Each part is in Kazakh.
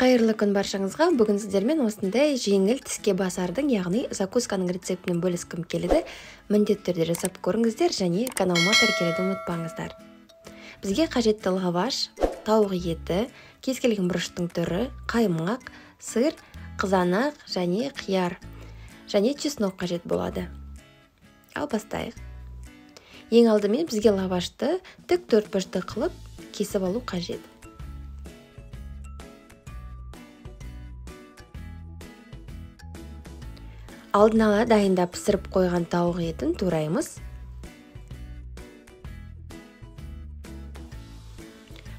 Қайырлы күн баршаңызға. Бүгін сіздермен осындай жеңіл тіске басардың, яғни закусканың рецептін бөліскім келеді. Міндетті түрде жасап көріңіздер және каналыма тіркелуді ұмытпаңыздар. Бізге қажетті лаваш, тауық еті, кез келген бұрыштың түрі, қаймақ, сыр, қызанақ және қияр және чеснок қажет болады. Ал бастайық. Ең алдымен бізге лавашты тік төртбұрышты қылып кесіп алу қажет. Алдын ала дайындап пісіріп қойған тауық етін тураймыз.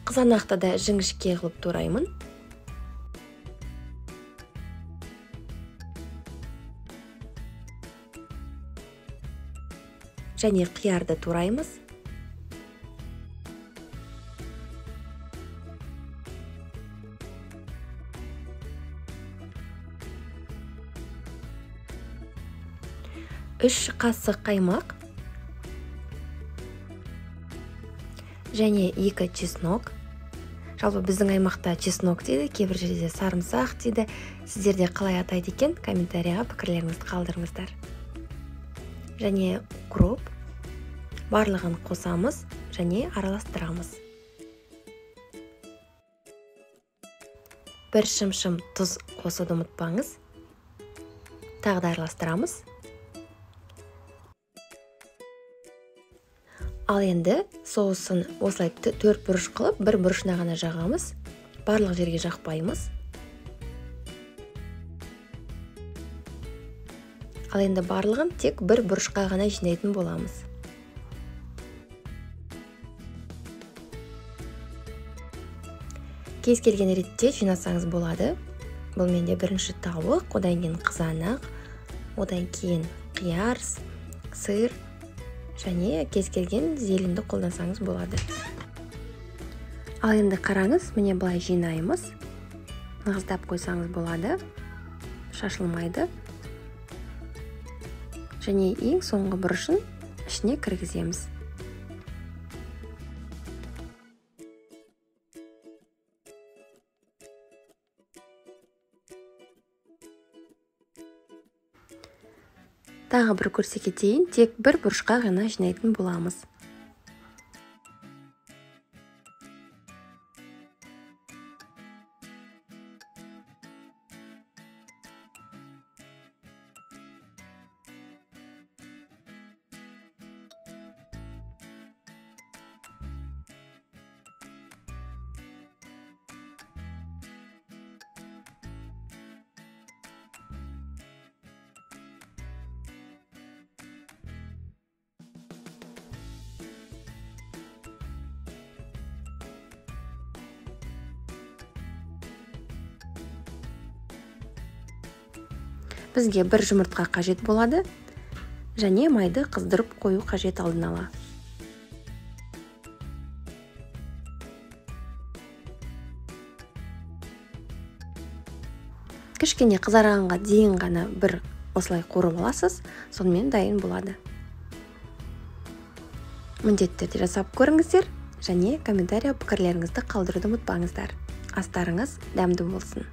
Қызанақты да жіңішке қылып тураймын. Және қиярды тураймыз. Үш қасық қаймақ және 2 чеснок. Жалпы біздің аймақта чеснок дейді, кейбір жерде сарымсақ дейді. Сіздерде қалай атайды екен, комментарияға пікірлеріңізді қалдырыңыздар. Және укроп. Барлығын қосамыз және араластырамыз. Бір шымшым тұз қосуды ұмытпаңыз. Тағы да араластырамыз. Ал енді соусын осылай 4 бұрыш қылып, бір бұрышына ғана жағамыз. Барлық жерге жақпаймыз. Ал енді барлығын тек бір бұрышқа ғана жинайтын боламыз. Кез келген ретте жинасаңыз болады. Бұл менде бірінші тауық, одан кейін қызанақ, одан кейін қияр, сыр және кез келген зеленді қолдансаңыз болады. Ал енді қараңыз, міне былай жинаймыз. Нығыздап қойсаңыз болады. Шашылмайды. Және ең соңғы бұрышын ішіне кіргіземіз. Тағы бір көрсетейін, тек бір бұрышқа ғана жинайтын боламыз. Бізге бір жұмыртқа қажет болады, және майды қыздырып қою қажет алдын ала. Кішкене қызарғанға дейін ғана бір осылай қуырып аласыз, сонымен дайын болады. Міндетті түрде жасап көріңіздер, және комментария пікірлеріңізді қалдыруды ұмытпаңыздар. Астарыңыз дәмді болсын.